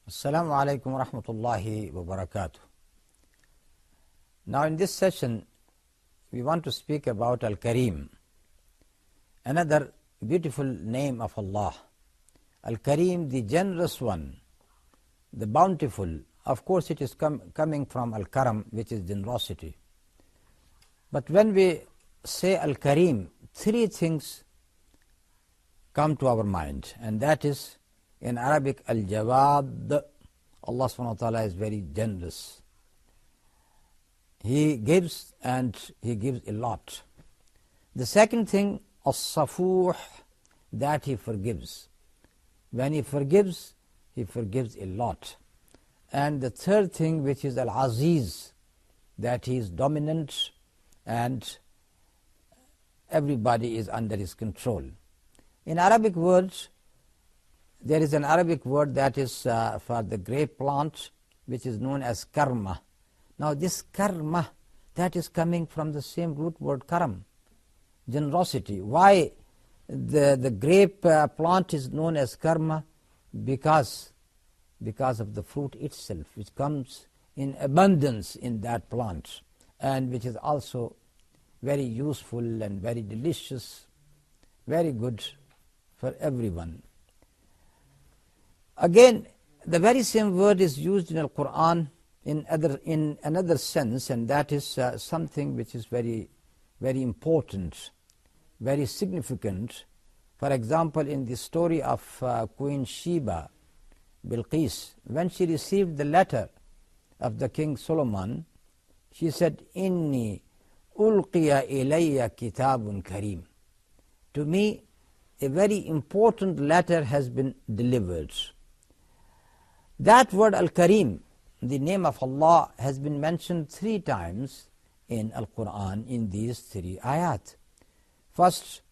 Assalamu alaikum wa rahmatullahi wa barakatuh. Now in this session we want to speak about Al-Kareem, another beautiful name of Allah. Al-Kareem, the generous one, the bountiful. Of course it is coming from Al-Karam, which is generosity. But when we say Al-Kareem, three things come to our mind, and that is, in Arabic, Al-Jawad. Allah subhanahu wa ta'ala is very generous. He gives, and He gives a lot. The second thing, As-Safuh, that He forgives. When He forgives a lot. And the third thing, which is Al-Aziz, that He is dominant and everybody is under His control. In Arabic words, there is an Arabic word that is for the grape plant, which is known as karma. Now this karma, that is coming from the same root word karam, generosity. Why the grape plant is known as karma? Because of the fruit itself, which comes in abundance in that plant, and which is also very useful and very delicious, very good for everyone. Again, the very same word is used in Al-Quran in another sense, and that is something which is very, very important, very significant. For example, in the story of Queen Sheba, Bilqis, when she received the letter of the King Solomon, she said, "Inni ulqiya ilayya kitabun kareem." To me, a very important letter has been delivered. That word Al-Kareem, the name of Allah, has been mentioned 3 times in Al-Quran in these 3 ayat. First,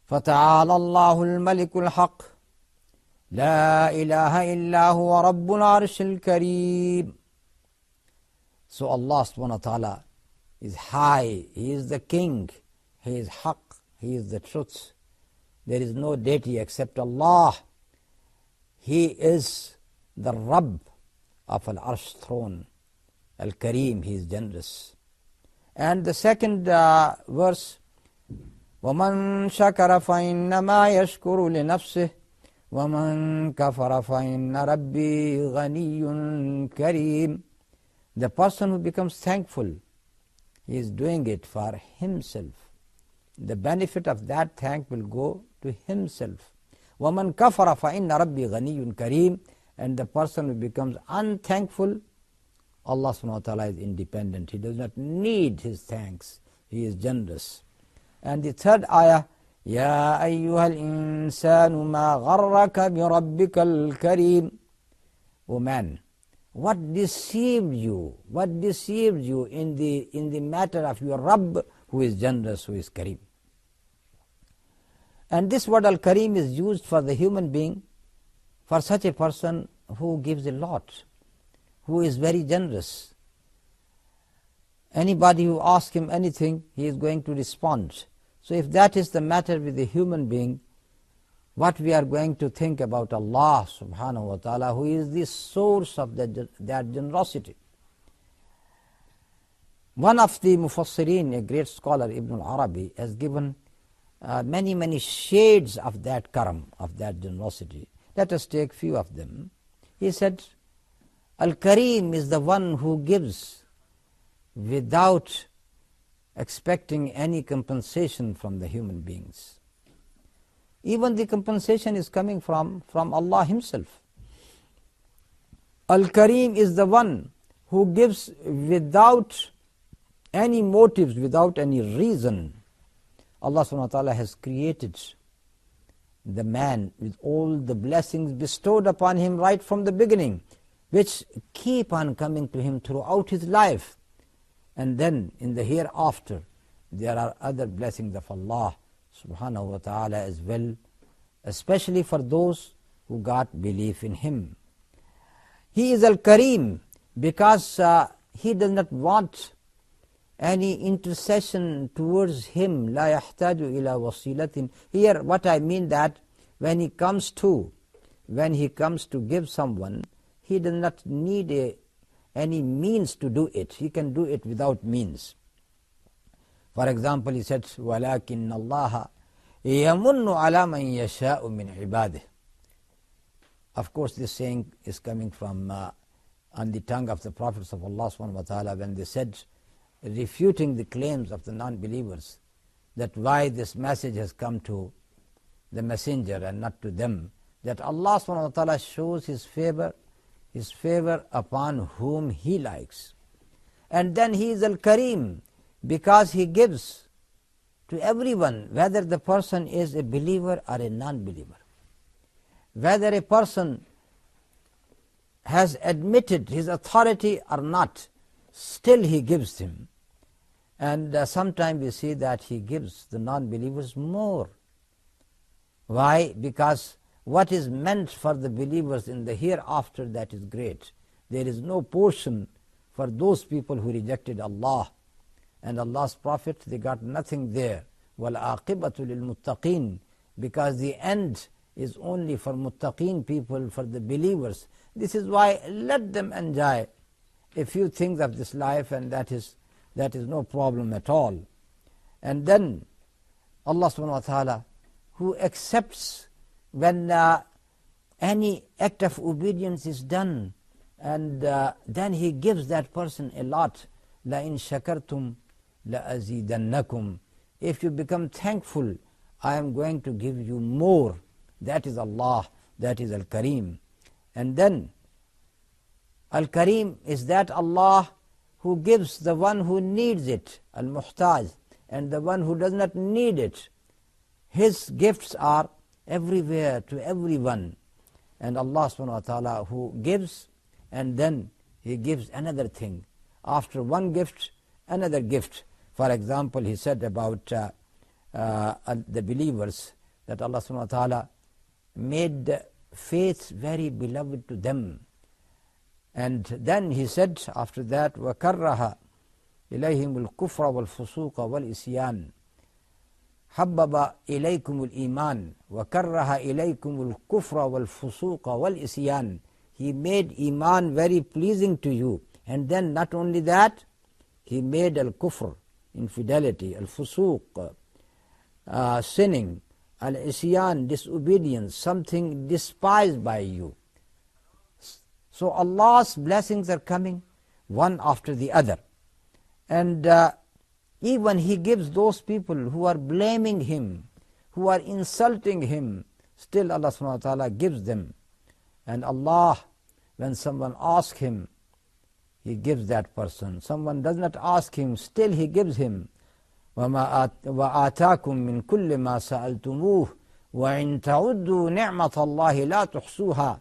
فَتَعَالَى اللَّهُ الْمَلِكُ الْحَقِّ لَا إِلَهَ إِلَّا هُوَ رَبُّ الْعَرْشِ الْكَرِيمِ. So Allah subhanahu wa ta'ala is high, He is the King, He is Haqq, He is the truth. There is no deity except Allah. He is the Rabb of Al-Arsh throne, Al-Kareem, He is generous. And the second verse, وَمَنْ شَكَرَ فَإِنَّمَا يَشْكُرُ لِنَفْسِهِ وَمَنْ كَفَرَ فَإِنَّ رَبِّي غَنِيٌّ كَرِيمٌ. The person who becomes thankful, he is doing it for himself. The benefit of that thank will go to himself. وَمَنْ كَفَرَ فَإِنَّ رَبِّي غَنِيٌّ كَرِيمٌ. And the person who becomes unthankful, Allah subhanahu wa ta'ala is independent. He does not need His thanks. He is generous. And the third ayah, يَا أَيُّهَا الْإِنسَانُ مَا غَرَّكَ بِرَبِّكَ الْكَرِيمِ. O man, what deceived you? What deceived you in the matter of your Rabb, who is generous, who is Kareem? And this word Al-Kareem is used for the human being, for such a person who gives a lot, who is very generous. Anybody who asks him anything, he is going to respond. So if that is the matter with the human being, what we are going to think about Allah subhanahu wa ta'ala, who is the source of that generosity. One of the Mufassirin, a great scholar, Ibn al-Arabi, has given many shades of that karam, of that generosity. Let us take few of them. He said, Al-Kareem is the one who gives without expecting any compensation from the human beings. Even the compensation is coming from Allah Himself. Al-Kareem is the one who gives without any motives, without any reason. Allah subhanahu wa ta'ala has created the man with all the blessings bestowed upon him right from the beginning, which keep on coming to him throughout his life. And then in the hereafter, there are other blessings of Allah subhanahu wa ta'ala as well, especially for those who got belief in Him. He is Al-Kareem because He does not want any intercession towards him. لا يحتاج إلى وسيلة. Here what I mean that when he comes to give someone, he does not need any means to do it. He can do it without means. For example, he said, وَلَكِنَّ اللَّهَ يَمُنُّ عَلَى مَنْ يَشَاءُ مِنْ عِبَادِهِ. Of course, this saying is coming from on the tongue of the prophets of Allah subhanahu wa ta'ala when they said, refuting the claims of the non-believers, that why this message has come to the messenger and not to them, that Allah subhanahu wa ta'ala shows His favor upon whom He likes. And then He is Al-Kareem, because He gives to everyone, whether the person is a believer or a non-believer. Whether a person has admitted his authority or not, still He gives him. And sometimes we see that He gives the non-believers more. Why? Because what is meant for the believers in the hereafter, that is great. There is no portion for those people who rejected Allah and Allah's Prophet. They got nothing there. وَالْعَاقِبَةُ لِلْمُتَّقِينَ, because the end is only for muttaqeen people, for the believers. This is why let them enjoy a few things of this life, and that is no problem at all. And then Allah subhanahu wa ta'ala, who accepts when any act of obedience is done, and then He gives that person a lot. لَإِن شَكَرْتُمْ لَأَزِيدَنَّكُمْ. If you become thankful, I am going to give you more. That is Allah, that is Al-Kareem. And then Al-Kareem is that Allah who gives the one who needs it, Al-Muhtaj, and the one who does not need it. His gifts are everywhere to everyone. And Allah subhanahu wa ta'ala who gives, and then He gives another thing. After one gift, another gift. For example, He said about the believers that Allah subhanahu wa ta'ala made faith very beloved to them. And then He said after that, وَكَرَّهَ إِلَيْهِمُ الْكُفْرَ وَالْفُسُوقَ وَالْإِسْيَانَ حَبَّبَ إِلَيْكُمُ الْإِيمَانِ وَكَرَّهَ إِلَيْكُمُ الْكُفْرَ وَالْفُسُوقَ وَالْإِسْيَانَ. He made Iman very pleasing to you. And then not only that, He made al-kufr, infidelity, al-fusuq, sinning, al-isyan, disobedience, something despised by you. So Allah's blessings are coming one after the other. And even He gives those people who are blaming Him, who are insulting Him, still Allah subhanahu wa ta'ala gives them. And Allah, when someone asks Him, He gives that person. Someone does not ask Him, still He gives him. وَآتَاكُم مِّن كُلِّ مَا سَأَلْتُمُوهُ وَإِن تَعُدُّوا نِعْمَةَ اللَّهِ لَا تُحْصُوهَا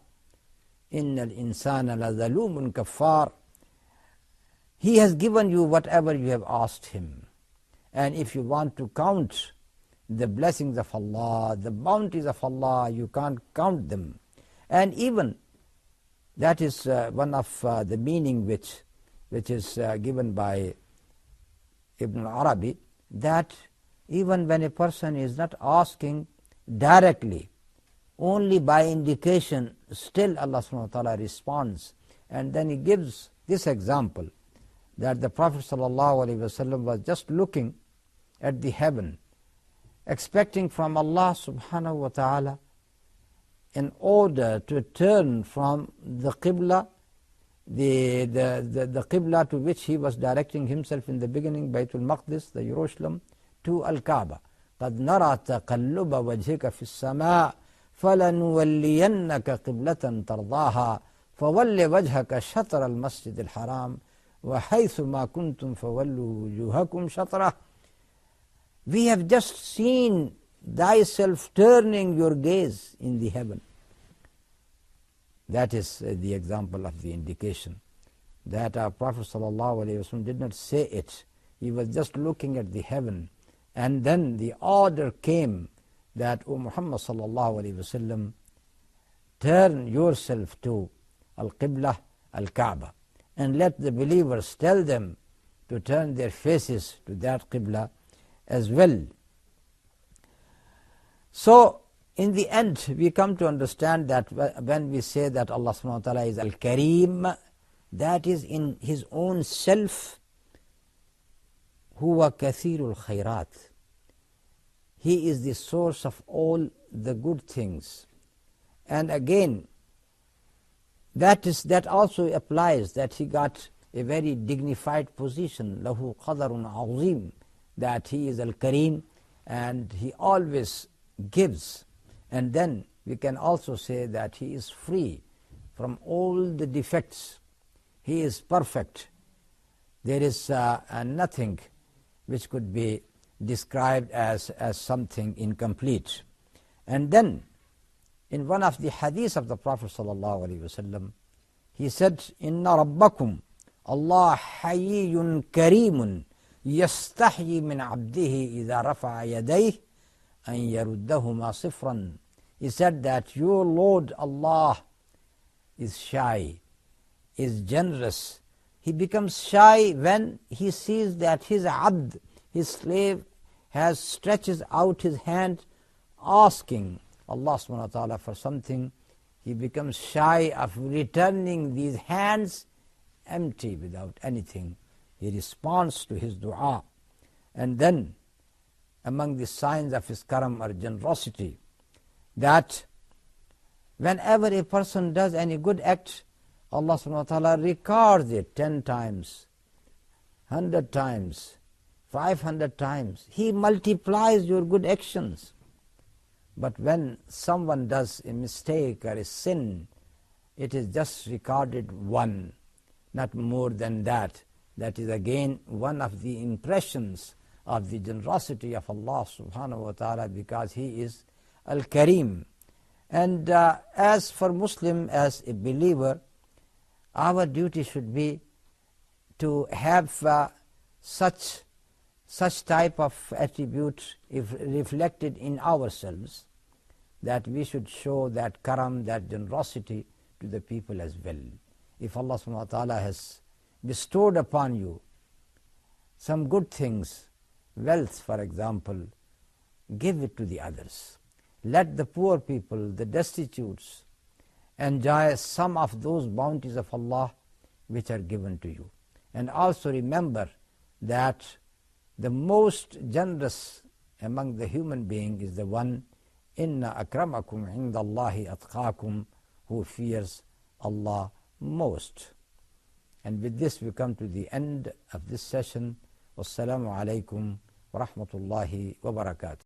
إِنَّ الْإِنسَانَ لَظَلُومٌ كَفَّارٌ. He has given you whatever you have asked Him. And if you want to count the blessings of Allah, the bounties of Allah, you can't count them. And even that is one of the meaning which is given by Ibn Arabi, that even when a person is not asking directly, only by indication, still Allah subhanahu wa ta'ala responds. And then He gives this example, that the Prophet sallallahu alaihi wasallam was just looking at the heaven, expecting from Allah subhanahu wa ta'ala in order to turn from the Qibla, the Qibla to which he was directing himself in the beginning, Baytul Maqdis, the Jerusalem, to Al-Kaaba. قَدْ نَرَى تَقَلُّبَ وَجْهِكَ فِي السَّمَاءِ فَلَنُوَلِّيَنَّكَ قِبْلَةً تَرْضَاهَا فَوَلِّ وَجْهَكَ شَطْرَ الْمَسْجِدِ الْحَرَامِ وَحَيْثُ مَا كُنْتُمْ فَوَلُّوا وُجُوهَكُمْ شَطْرَهُ. We have just seen thyself turning your gaze in the heaven. That is the example of the indication that our Prophet ﷺ did not say it. He was just looking at the heaven, and then the order came that, O Muhammad ﷺ, turn yourself to Al-Qibla, Al-Kaaba, and let the believers tell them to turn their faces to that Qibla as well. So In the end, we come to understand that when we say that Allah subhanahu wa ta'ala is Al-Kareem, that is in His own self, Huwa Kathirul Khairat. He is the source of all the good things. And again, that also applies that He got a very dignified position, Lahu Qadarun Azim, that He is Al-Kareem and He always gives. And then we can also say that He is free from all the defects. He is perfect. There is nothing which could be described as something incomplete. And then in one of the hadiths of the Prophet ﷺ, he said, Inna Rabbakum Allah hayyun kareemun yastahyi min abdihi idha rafa'a yadayh an yaruddahuma sifran. He said that your Lord Allah is shy, is generous. He becomes shy when he sees that his abd, his slave, stretches out his hand asking Allah subhanahu wa ta'ala for something. He becomes shy of returning these hands empty without anything. He responds to his dua. And then among the signs of his karam or generosity, that whenever a person does any good act, Allah subhanahu wa ta'ala records it 10 times, 100 times, 500 times. He multiplies your good actions. But when someone does a mistake or a sin, it is just recorded 1, not more than that. That is again one of the impressions of the generosity of Allah subhanahu wa ta'ala, because He is Al-Kareem. And as for Muslim, as a believer, our duty should be to have such type of attribute if reflected in ourselves, that we should show that karam, that generosity to the people as well. If Allah subhanahu wa ta'ala has bestowed upon you some good things, wealth for example, give it to the others. Let the poor people, the destitutes, enjoy some of those bounties of Allah which are given to you. And also remember that the most generous among the human being is the one, Inna akramakum indallahi atqakum, who fears Allah most. And with this we come to the end of this session. Wassalamu alaikum wa rahmatullahi wa barakatuh.